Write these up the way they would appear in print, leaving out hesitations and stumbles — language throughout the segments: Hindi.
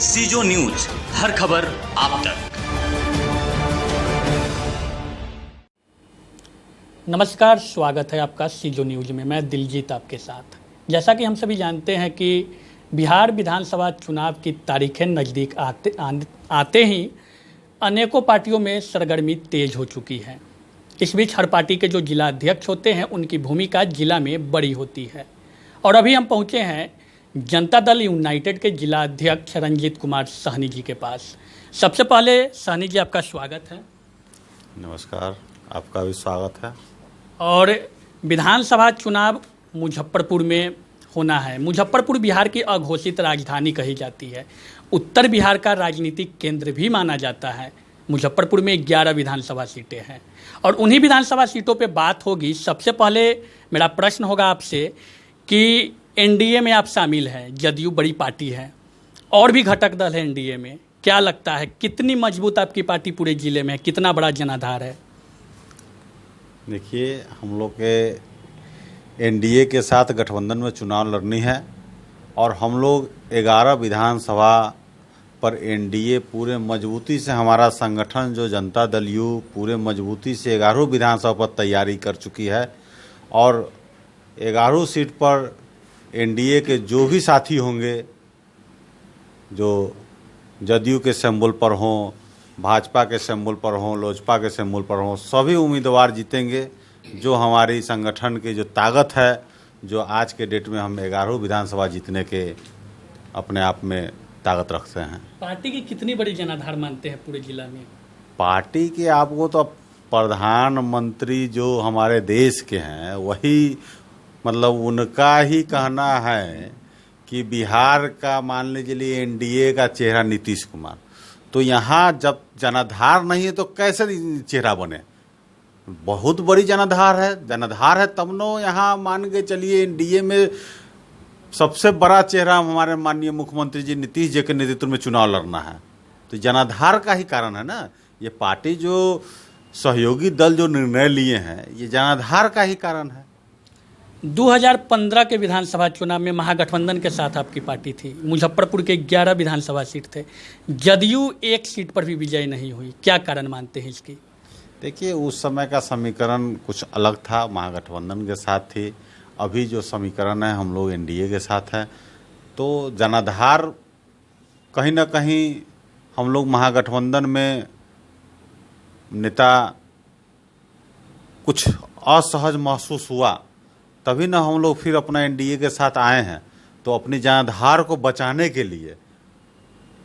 सीजो न्यूज, हर खबर आप तक। नमस्कार, स्वागत है आपका सीजो न्यूज में। मैं दिलजीत आपके साथ। जैसा कि हम सभी जानते हैं कि बिहार विधानसभा चुनाव की तारीखें नज़दीक आते ही अनेकों पार्टियों में सरगर्मी तेज हो चुकी है। इस बीच हर पार्टी के जो जिला अध्यक्ष होते हैं उनकी भूमिका जिला में बड़ी होती है। और अभी हम पहुंचे हैं जनता दल यूनाइटेड के जिला अध्यक्ष रंजीत कुमार सहनी जी के पास। सबसे पहले सहनी जी, आपका स्वागत है। नमस्कार, आपका भी स्वागत है। और विधानसभा चुनाव मुजफ्फरपुर में होना है। मुजफ्फरपुर बिहार की अघोषित राजधानी कही जाती है। उत्तर बिहार का राजनीतिक केंद्र भी माना जाता है। मुजफ्फरपुर में 11 विधानसभा सीटें हैं और उन्हीं विधानसभा सीटों पे बात होगी। सबसे पहले मेरा प्रश्न होगा आपसे कि एनडीए में आप शामिल हैं, जदयू बड़ी पार्टी है और भी घटक दल है एनडीए में। क्या लगता है कितनी मजबूत आपकी पार्टी पूरे जिले में है, कितना बड़ा जनाधार है? देखिए, हम लोग के एनडीए के साथ गठबंधन में चुनाव लड़नी है और हम लोग 11 विधानसभा पर एनडीए पूरे मजबूती से, हमारा संगठन जो जनता दल यू पूरे मजबूती से 11 विधानसभा पर तैयारी कर चुकी है और 11 सीट पर एनडीए के जो भी साथी होंगे, जो जदयू के सिंबल पर हों, भाजपा के सिंबल पर हों, लोजपा के सिंबल पर हों, सभी उम्मीदवार जीतेंगे। जो हमारी संगठन की जो ताकत है, जो आज के डेट में हम 11 विधानसभा जीतने के अपने आप में ताकत रखते हैं। पार्टी की कितनी बड़ी जनाधार मानते हैं पूरे जिला में? पार्टी के आपको तो प्रधानमंत्री जो हमारे देश के हैं वही, मतलब उनका ही कहना है कि बिहार का मान लीजिए एनडीए का चेहरा नीतीश कुमार। तो यहाँ जब जनाधार नहीं है तो कैसे चेहरा बने? बहुत बड़ी जनाधार है तब नो यहाँ मान के चलिए एनडीए में सबसे बड़ा चेहरा हमारे माननीय मुख्यमंत्री जी नीतीश जी के नेतृत्व में चुनाव लड़ना है। तो जनाधार का ही कारण है ना। ये पार्टी जो सहयोगी दल जो निर्णय लिए हैं, ये जनाधार का ही कारण है। 2015 के विधानसभा चुनाव में महागठबंधन के साथ आपकी पार्टी थी। मुजफ्फरपुर के 11 विधानसभा सीट थे। जदयू एक सीट पर भी विजय नहीं हुई। क्या कारण मानते हैं इसकी? देखिए, उस समय का समीकरण कुछ अलग था, महागठबंधन के साथ थी। अभी जो समीकरण है, हम लोग एनडीए के साथ हैं। तो जनाधार कहीं ना कहीं हम लोग महागठबंधन में नेता कुछ असहज महसूस हुआ, तभी ना हम लोग फिर अपना एनडीए के साथ आए हैं। तो अपनी जनाधार को बचाने के लिए,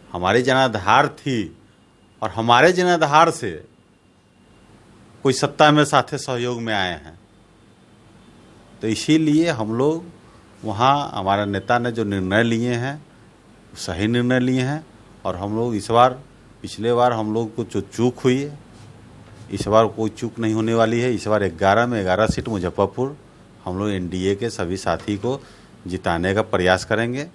हमारी जनाधार थी और हमारे जनाधार से कोई सत्ता में साथे सहयोग में आए हैं। तो इसीलिए हम लोग वहाँ, हमारे नेता ने जो निर्णय लिए हैं सही निर्णय लिए हैं और हम लोग इस बार, पिछले बार हम लोग को जो चूक हुई है, इस बार कोई चूक नहीं होने वाली है। इस बार 11 में 11 सीट मुजफ्फरपुर हम लोग एनडीए के सभी साथी को जिताने का प्रयास करेंगे।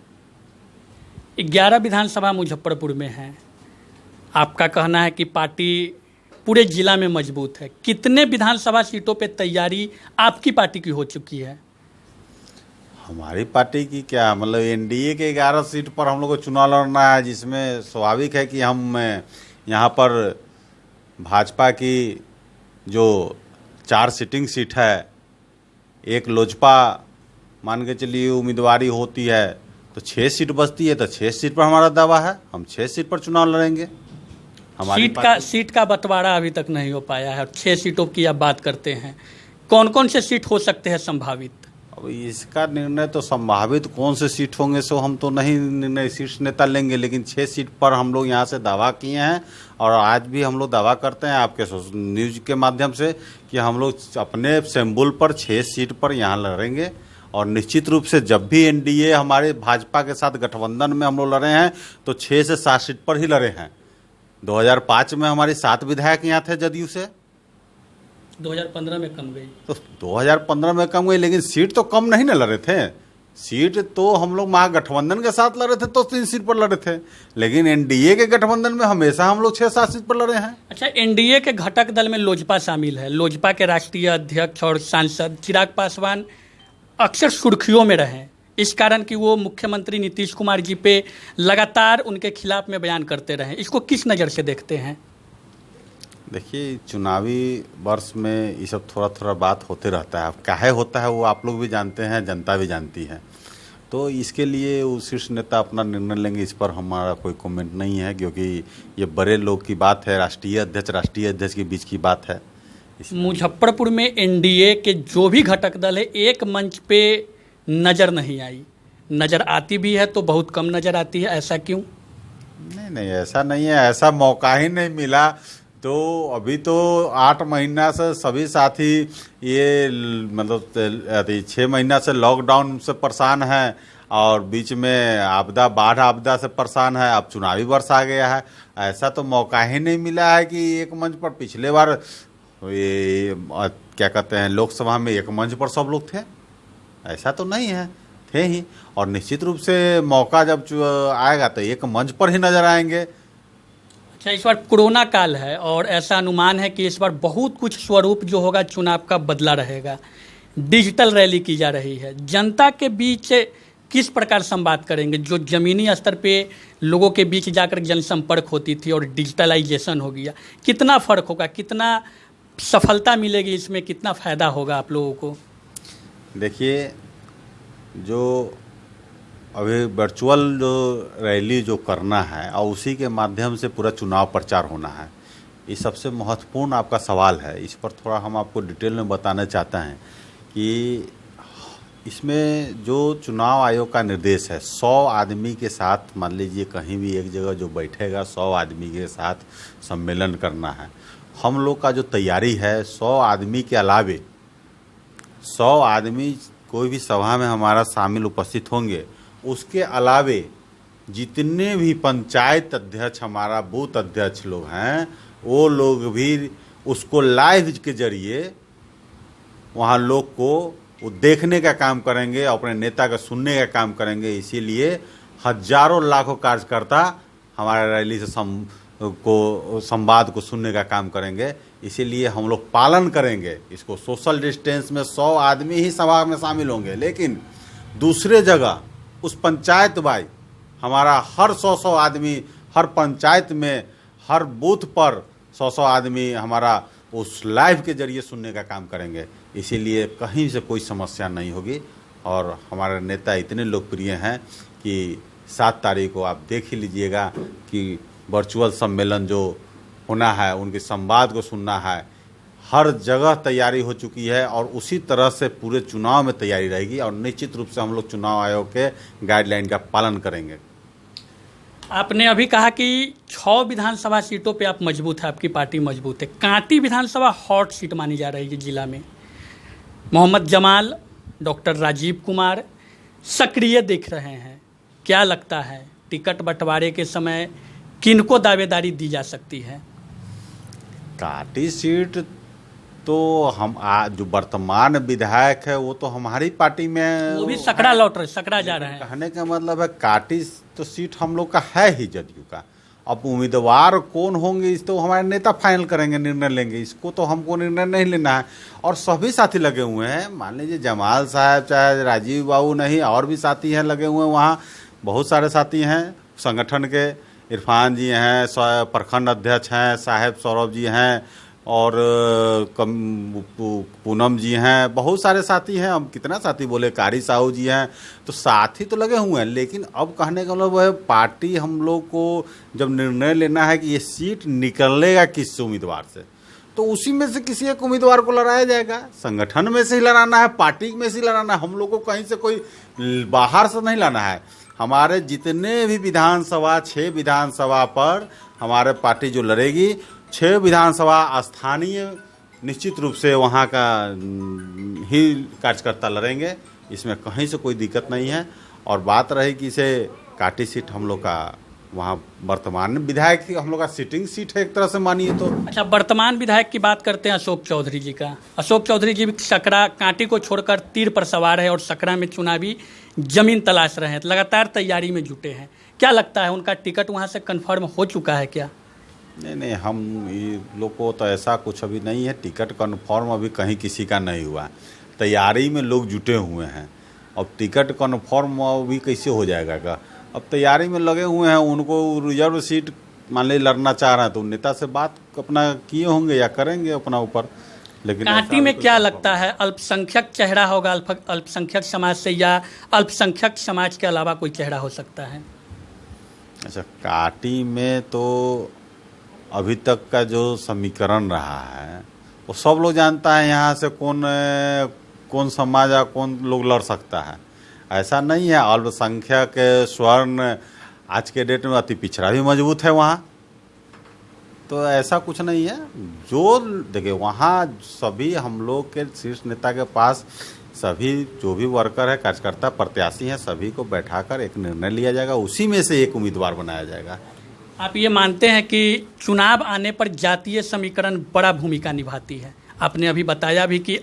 11 विधानसभा मुजफ्फरपुर में है। आपका कहना है कि पार्टी पूरे जिला में मजबूत है। कितने विधानसभा सीटों पे तैयारी आपकी पार्टी की हो चुकी है? हमारी पार्टी की क्या, मतलब एनडीए के 11 सीट पर हम लोग को चुनाव लड़ना है, जिसमें स्वाभाविक है कि हम यहाँ पर भाजपा की जो 4 सिटिंग सीट है, एक लोजपा मान के चलिए उम्मीदवारी होती है तो 6 सीट बचती है। तो 6 सीट पर हमारा दावा है, हम 6 सीट पर चुनाव लड़ेंगे। सीट का बंटवारा अभी तक नहीं हो पाया है और 6 सीटों की आप बात करते हैं। कौन कौन से सीट हो सकते हैं संभावित? अब इसका निर्णय तो संभावित कौन से सीट होंगे सो हम तो नहीं निर्णय शीर्ष नेता लेंगे, लेकिन 6 सीट पर हम लोग यहाँ से दावा किए हैं और आज भी हम लोग दावा करते हैं आपके न्यूज के माध्यम से कि हम लोग अपने सिंबल पर 6 सीट पर यहाँ लड़ेंगे। और निश्चित रूप से जब भी एनडीए हमारे भाजपा के साथ गठबंधन में हम लोग लड़े हैं तो 6 से 7 सीट पर ही लड़े हैं। 2005 में हमारी 7 विधायक यहाँ थे जदयू से, 2015 में कम गई। तो 2015 में कम गई, लेकिन सीट तो कम नहीं ना लड़े थे। सीट तो हम लोग महागठबंधन के साथ लड़े थे तो 3 सीट पर लड़े थे, लेकिन एनडीए के गठबंधन में हमेशा हम लोग 6-7 सीट पर लड़े हैं। अच्छा, एनडीए के घटक दल में लोजपा शामिल है। लोजपा के राष्ट्रीय अध्यक्ष और सांसद चिराग पासवान अक्सर सुर्खियों में रहे। इस कारण कि वो मुख्यमंत्री नीतीश कुमार जी पे लगातार उनके खिलाफ में बयान करते रहे। इसको किस नज़र से देखते हैं? देखिए, चुनावी वर्ष में ये सब थोड़ा थोड़ा बात होते रहता है। अब काहे होता है वो आप लोग भी जानते हैं, जनता भी जानती है। तो इसके लिए वो शीर्ष नेता अपना निर्णय लेंगे, इस पर हमारा कोई कमेंट नहीं है, क्योंकि ये बड़े लोग की बात है, राष्ट्रीय अध्यक्ष के बीच की बात है। मुजफ्फरपुर में एनडीए के जो भी घटक दल है एक मंच पे नज़र नहीं आई, नज़र आती भी है तो बहुत कम नज़र आती है, ऐसा क्यों? नहीं, ऐसा नहीं है, ऐसा मौका ही नहीं मिला। तो अभी तो 8 महीना से सभी साथी ये मतलब 6 महीना से लॉकडाउन से परेशान है, और बीच में बाढ़ आपदा से परेशान है। अब चुनावी वर्ष आ गया है, ऐसा तो मौका ही नहीं मिला है कि एक मंच पर। पिछले बार ये क्या कहते हैं, लोकसभा में एक मंच पर सब लोग थे, ऐसा तो नहीं है, थे ही। और निश्चित रूप से मौका जब आएगा तो एक मंच पर ही नजर आएंगे। अच्छा, इस बार कोरोना काल है और ऐसा अनुमान है कि इस बार बहुत कुछ स्वरूप जो होगा चुनाव का बदला रहेगा। डिजिटल रैली की जा रही है, जनता के बीच किस प्रकार संवाद करेंगे? जो ज़मीनी स्तर पे लोगों के बीच जाकर जनसंपर्क होती थी और डिजिटलाइजेशन हो गया, कितना फ़र्क होगा, कितना सफलता मिलेगी इसमें, कितना फ़ायदा होगा आप लोगों को? देखिए, जो अभी वर्चुअल जो रैली जो करना है और उसी के माध्यम से पूरा चुनाव प्रचार होना है, ये सबसे महत्वपूर्ण आपका सवाल है। इस पर थोड़ा हम आपको डिटेल में बताना चाहते हैं कि इसमें जो चुनाव आयोग का निर्देश है, 100 आदमी के साथ, मान लीजिए कहीं भी एक जगह जो बैठेगा 100 आदमी के साथ सम्मेलन करना है। हम लोग का जो तैयारी है, 100 आदमी के अलावे 100 आदमी कोई भी सभा में हमारा शामिल उपस्थित होंगे, उसके अलावे जितने भी पंचायत अध्यक्ष, हमारा बूथ अध्यक्ष लोग हैं, वो लोग भी उसको लाइव के जरिए वहाँ लोग को वो देखने का काम करेंगे, अपने नेता का सुनने का काम करेंगे। इसीलिए हजारों लाखों कार्यकर्ता हमारे रैली से संवाद को सुनने का काम करेंगे। इसीलिए हम लोग पालन करेंगे इसको। सोशल डिस्टेंस में 100 आदमी ही सभा में शामिल होंगे, लेकिन दूसरे जगह उस पंचायत वाई हमारा हर 100 आदमी, हर पंचायत में, हर बूथ पर 100 आदमी हमारा उस लाइव के जरिए सुनने का काम करेंगे। इसीलिए कहीं से कोई समस्या नहीं होगी। और हमारे नेता इतने लोकप्रिय हैं कि 7 तारीख को आप देख ही लीजिएगा कि वर्चुअल सम्मेलन जो होना है, उनके संवाद को सुनना है, हर जगह तैयारी हो चुकी है और उसी तरह से पूरे चुनाव में तैयारी रहेगी। और निश्चित रूप से हम लोग चुनाव आयोग के गाइडलाइन का पालन करेंगे। आपने अभी कहा कि 6 विधानसभा सीटों पे आप मजबूत है, आपकी पार्टी मजबूत है। कांटी विधानसभा हॉट सीट मानी जा रही है जिला में। मोहम्मद जमाल, डॉक्टर राजीव कुमार सक्रिय दिख रहे हैं। क्या लगता है टिकट बंटवारे के समय किनको दावेदारी दी जा सकती है? कांटी सीट तो हम जो वर्तमान विधायक है वो तो हमारी पार्टी में, वो भी सकरा लौट रहे, सकरा जा रहे हैं। कहने का मतलब है कांटी तो सीट हम लोग का है ही जदयू का। अब उम्मीदवार कौन होंगे इस तो हमारे नेता फाइनल करेंगे, निर्णय लेंगे। इसको तो हमको निर्णय नहीं लेना है। और सभी साथी लगे हुए हैं, मान लीजिए जमाल साहब, चाहे राजीव बाबू, नहीं और भी साथी हैं लगे हुए हैं। वहाँ बहुत सारे साथी हैं संगठन के। इरफान जी हैं, प्रखंड अध्यक्ष हैं, साहेब सौरभ जी हैं, और पूनम जी हैं, बहुत सारे साथी हैं। अब कितना साथी बोले, कारी साहू जी हैं। तो साथी तो लगे हुए हैं, लेकिन अब कहने का मतलब है पार्टी हम लोग को जब निर्णय लेना है कि ये सीट निकलेगा किस उम्मीदवार से, तो उसी में से किसी एक उम्मीदवार को लड़ाया जाएगा। संगठन में से ही लड़ाना है, पार्टी में से ही लड़ाना है। हम लोग को कहीं से कोई बाहर से नहीं लाना है। हमारे जितने भी विधानसभा, 6 विधानसभा पर हमारे पार्टी जो लड़ेगी, 6 विधानसभा स्थानीय निश्चित रूप से वहाँ का ही कार्यकर्ता लड़ेंगे। इसमें कहीं से कोई दिक्कत नहीं है। और बात रही कि इसे कांटी सीट हम लोग का वहाँ वर्तमान विधायक की हम लोग का सिटिंग सीट है एक तरह से मानिए तो। अच्छा, वर्तमान विधायक की बात करते हैं अशोक चौधरी जी का। अशोक चौधरी जी सकरा, कांटी को छोड़कर तीर पर सवार है और सकरा में चुनावी जमीन तलाश रहे हैं, लगातार तैयारी में जुटे हैं। क्या लगता है उनका टिकट वहाँ से कन्फर्म हो चुका है क्या? नहीं, हम ये लोग को तो ऐसा कुछ अभी नहीं है। टिकट कन्फर्म अभी कहीं किसी का नहीं हुआ। तैयारी में लोग जुटे हुए हैं अब टिकट कन्फर्म भी कैसे हो जाएगा का? अब तैयारी में लगे हुए हैं, उनको रिजर्व सीट मान ली लड़ना चाह रहे हैं तो नेता से बात अपना किए होंगे या करेंगे अपना ऊपर। लेकिन कांटी में क्या लगता है, अल्पसंख्यक चेहरा होगा अल्पसंख्यक समाज से, या अल्पसंख्यक समाज के अलावा कोई चेहरा हो सकता है? अच्छा, कांटी में तो अभी तक का जो समीकरण रहा है वो सब लोग जानता है यहाँ से कौन समाज या कौन लोग लड़ सकता है। ऐसा नहीं है, अल्पसंख्यक स्वर्ण आज के डेट में अति पिछड़ा भी मजबूत है वहाँ, तो ऐसा कुछ नहीं है। जो देखिए वहाँ सभी हम लोग के शीर्ष नेता के पास सभी जो भी वर्कर है, कार्यकर्ता, प्रत्याशी हैं, सभी को बैठाकर एक निर्णय लिया जाएगा, उसी में से एक उम्मीदवार बनाया जाएगा। आप ये मानते हैं कि चुनाव आने पर जातीय समीकरण बड़ा भूमिका निभाती है? आपने अभी बताया भी कि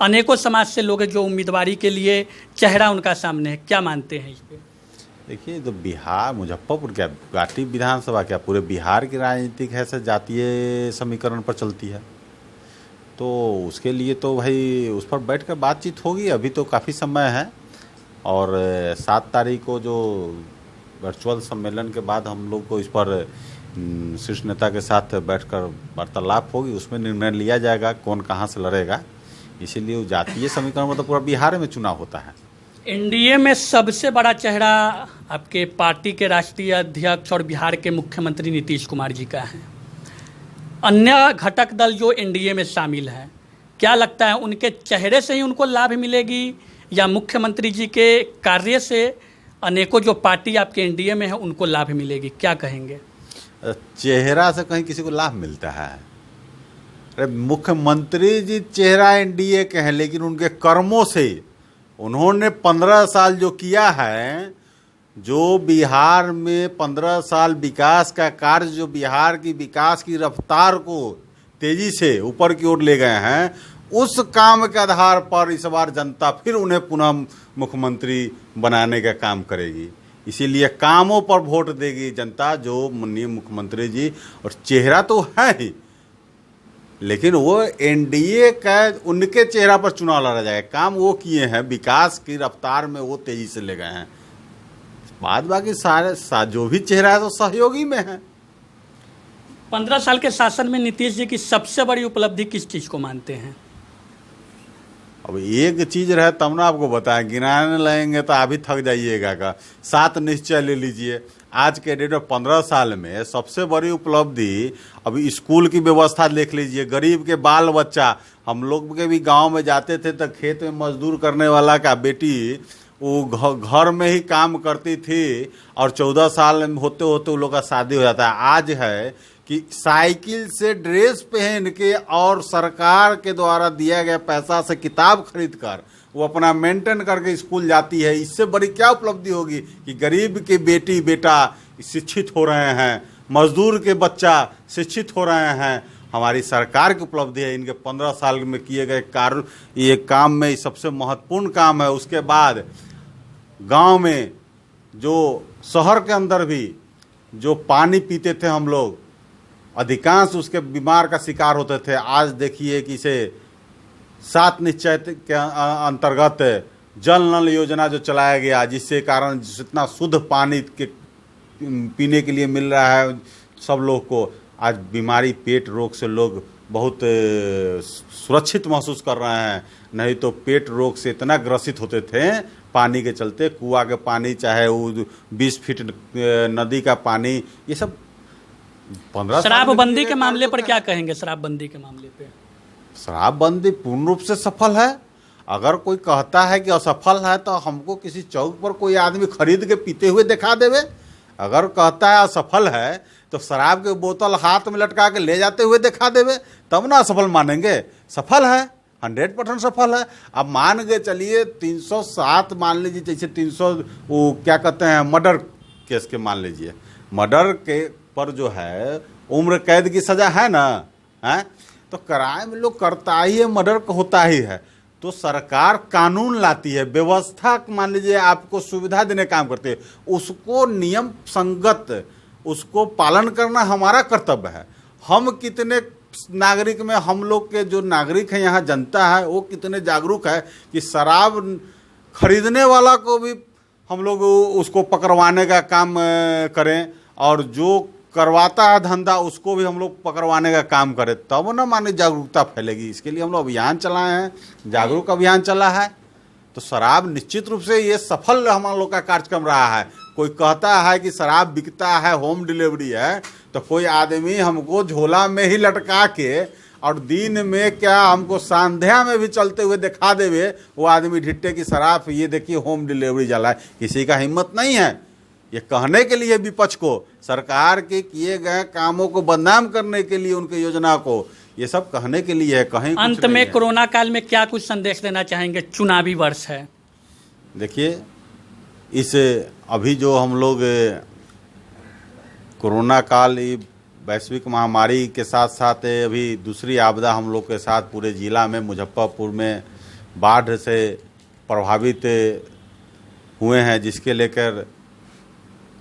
अनेकों समाज से लोग जो उम्मीदवारी के लिए चेहरा उनका सामने है, क्या मानते हैं इस पर? देखिए, तो बिहार, मुजफ्फरपुर क्या कांटी विधानसभा क्या पूरे बिहार की राजनीतिक है से जातीय समीकरण पर चलती है, तो उसके लिए तो भाई उस पर बैठकर बातचीत होगी। अभी तो काफ़ी समय है और 7 तारीख को जो वर्चुअल सम्मेलन के बाद हम लोग को इस पर शीर्ष नेता के साथ बैठकर वार्तालाप होगी, उसमें निर्णय लिया जाएगा कौन कहाँ से लड़ेगा। इसीलिए जातीय समीकरण मतलब पूरा बिहार में चुनाव होता है। एनडीए में सबसे बड़ा चेहरा आपके पार्टी के राष्ट्रीय अध्यक्ष और बिहार के मुख्यमंत्री नीतीश कुमार जी का है। अन्य घटक दल जो एनडीए में शामिल हैं, क्या लगता है उनके चेहरे से ही उनको लाभ मिलेगी या मुख्यमंत्री जी के कार्य से अनेकों जो पार्टी आपके एनडीए में है उनको लाभ मिलेगी? क्या कहेंगे? चेहरा से कहीं किसी को लाभ मिलता है? अरे मुख्यमंत्री जी चेहरा एनडीए के हैं, लेकिन उनके कर्मों से उन्होंने 15 साल जो किया है, जो बिहार में 15 साल विकास का कार्य, जो बिहार की विकास की रफ्तार को तेजी से ऊपर की ओर ले गए हैं, उस काम के आधार पर इस बार जनता फिर उन्हें पुनः मुख्यमंत्री बनाने का काम करेगी। इसीलिए कामों पर वोट देगी जनता, जो माननीय मुख्यमंत्री जी। और चेहरा तो है ही, लेकिन वो एनडीए का उनके चेहरा पर चुनाव लड़ा जाएगा। काम वो किए हैं, विकास की रफ्तार में वो तेजी से ले गए हैं। बाद बाकी सारे जो भी चेहरा है तो सहयोगी में है। 15 साल के शासन में नीतीश जी की सबसे बड़ी उपलब्धि किस चीज़ को मानते हैं? अब एक चीज रहे तब ना आपको बताएं, गिनाने लगेंगे तो आप भी थक जाइएगा का। 7 निश्चय ले लीजिए। आज के डेट में 15 साल में सबसे बड़ी उपलब्धि, अभी स्कूल की व्यवस्था देख लीजिए। गरीब के बाल बच्चा, हम लोग के भी गांव में जाते थे तो खेत में मजदूर करने वाला का बेटी वो घर में ही काम करती थी और 14 साल होते होते उन लोग का शादी हो जाता है। आज है कि साइकिल से ड्रेस पहन के और सरकार के द्वारा दिया गया पैसा से किताब खरीद कर वो अपना मेंटेन करके स्कूल जाती है। इससे बड़ी क्या उपलब्धि होगी कि गरीब के बेटी बेटा शिक्षित हो रहे हैं, मजदूर के बच्चा शिक्षित हो रहे हैं। हमारी सरकार की उपलब्धि है। इनके 15 साल में किए गए कार्य, ये काम में सबसे महत्वपूर्ण काम है। उसके बाद गांव में, जो शहर के अंदर भी जो पानी पीते थे हम लोग, अधिकांश उसके बीमार का शिकार होते थे। आज देखिए कि इसे 7 निश्चय के अंतर्गत जल नल योजना जो चलाया गया, जिससे कारण जितना शुद्ध पानी के पीने के लिए मिल रहा है सब लोग को, आज बीमारी पेट रोग से लोग बहुत सुरक्षित महसूस कर रहे हैं। नहीं तो पेट रोग से इतना ग्रसित होते थे पानी के चलते। कुआं के पानी, चाहे वो 20 फीट नदी का पानी, ये सब 15 शराबबंदी के मामले पर क्या कहेंगे? शराबबंदी के मामले पे, शराबबंदी पूर्ण रूप से सफल है। अगर कोई कहता है कि असफल है तो हमको किसी चौक पर कोई आदमी खरीद के पीते हुए दिखा देवे। अगर कहता है असफल है तो शराब की बोतल हाथ में लटका के ले जाते हुए दिखा देवे, तब ना असफल मानेंगे। सफल है, 100% सफल है। अब मान के चलिए 307 मान लीजिए, जैसे 300 वो क्या कहते हैं मर्डर केस के मान लीजिए, मर्डर के पर जो है उम्र कैद की सजा है ना, है तो क्राइम लोग करता ही है, मर्डर होता ही है। तो सरकार कानून लाती है, व्यवस्था मान लीजिए आपको सुविधा देने काम करती है, उसको नियम संगत उसको पालन करना हमारा कर्तव्य है। हम कितने नागरिक में, हम लोग के जो नागरिक हैं यहाँ जनता है, वो कितने जागरूक है कि शराब खरीदने वाला को भी हम लोग उसको पकड़वाने का काम करें, और जो करवाता है धंधा उसको भी हम लोग पकड़वाने का काम करें, तब ना माने जागरूकता फैलेगी। इसके लिए हम लोग अभियान चलाए हैं, जागरूक अभियान चला है। तो शराब निश्चित रूप से ये सफल हम लोग का कार्यक्रम रहा है। कोई कहता है कि शराब बिकता है, होम डिलीवरी है, तो कोई आदमी हमको झोला में ही लटका के और दिन में क्या हमको संध्या में भी चलते हुए दिखा देवे, वो आदमी ढिट्टे की शराब ये देखिए होम डिलीवरी चला है। किसी का हिम्मत नहीं है ये कहने के लिए विपक्ष को, सरकार के किए गए कामों को बदनाम करने के लिए, उनके योजना को, ये सब कहने के लिए है। कहीं अंत में कोरोना काल में क्या कुछ संदेश देना चाहेंगे? चुनावी वर्ष है। देखिए, इस अभी जो हम लोग कोरोना काल वैश्विक महामारी के साथ साथ अभी दूसरी आपदा हम लोग के साथ पूरे जिला में मुजफ्फरपुर में बाढ़ से प्रभावित हुए हैं, जिसके लेकर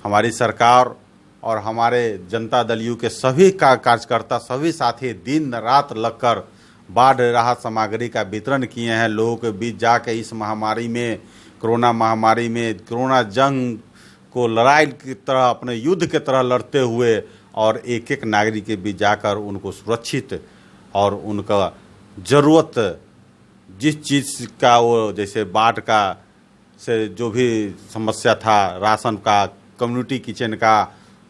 हमारी सरकार और हमारे जनता दल यू के सभी कार्यकर्ता, सभी साथी दिन रात लगकर बाढ़ राहत सामग्री का वितरण किए हैं। लोगों के बीच जाके इस महामारी में, कोरोना महामारी में, कोरोना जंग को लड़ाई की तरह, अपने युद्ध के तरह लड़ते हुए, और एक एक नागरिक के बीच जाकर उनको सुरक्षित और उनका ज़रूरत जिस चीज़ का, वो जैसे बाढ़ का से जो भी समस्या था, राशन का, कम्युनिटी किचन का,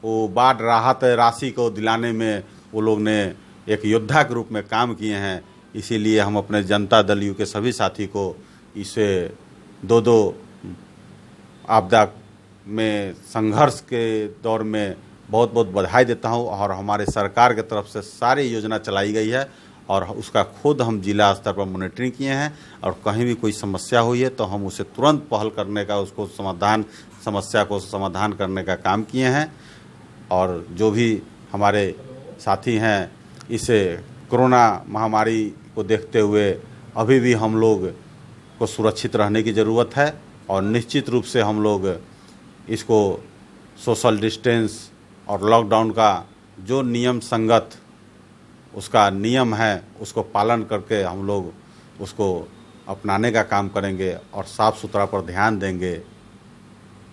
वो बाढ़ राहत राशि को दिलाने में वो लोग ने एक योद्धा के रूप में काम किए हैं। इसीलिए हम अपने जनता दल यू के सभी साथी को इसे दो आपदा में संघर्ष के दौर में बहुत बहुत बधाई देता हूं। और हमारे सरकार की तरफ से सारी योजना चलाई गई है और उसका खुद हम जिला स्तर पर मॉनिटरिंग किए हैं, और कहीं भी कोई समस्या हुई है तो हम उसे तुरंत पहल करने का, उसको समस्या को समाधान करने का काम किए हैं। और जो भी हमारे साथी हैं, इस कोरोना महामारी को देखते हुए अभी भी हम लोग को सुरक्षित रहने की ज़रूरत है, और निश्चित रूप से हम लोग इसको सोशल डिस्टेंस और लॉकडाउन का जो नियम संगत उसका नियम है, उसको पालन करके हम लोग उसको अपनाने का काम करेंगे और साफ़ सुथरा पर ध्यान देंगे।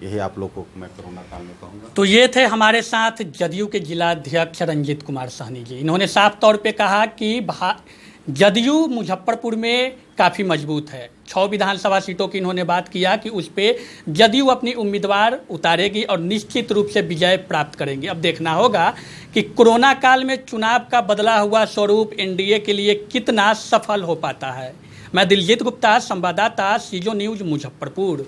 यही आप लोग को मैं कोरोना काल में कहूँगा। तो ये थे हमारे साथ जदयू के जिलाध्यक्ष रंजीत कुमार साहनी जी। इन्होंने साफ तौर पे कहा कि जदयू मुजफ्फरपुर में काफ़ी मजबूत है। 6 विधानसभा सीटों की इन्होंने बात किया कि उस पर जदयू अपनी उम्मीदवार उतारेगी और निश्चित रूप से विजय प्राप्त करेंगे। अब देखना होगा कि कोरोना काल में चुनाव का बदला हुआ स्वरूप एनडीए के लिए कितना सफल हो पाता है। मैं दिलजीत गुप्ता, संवाददाता, सीजो न्यूज़, मुजफ्फरपुर।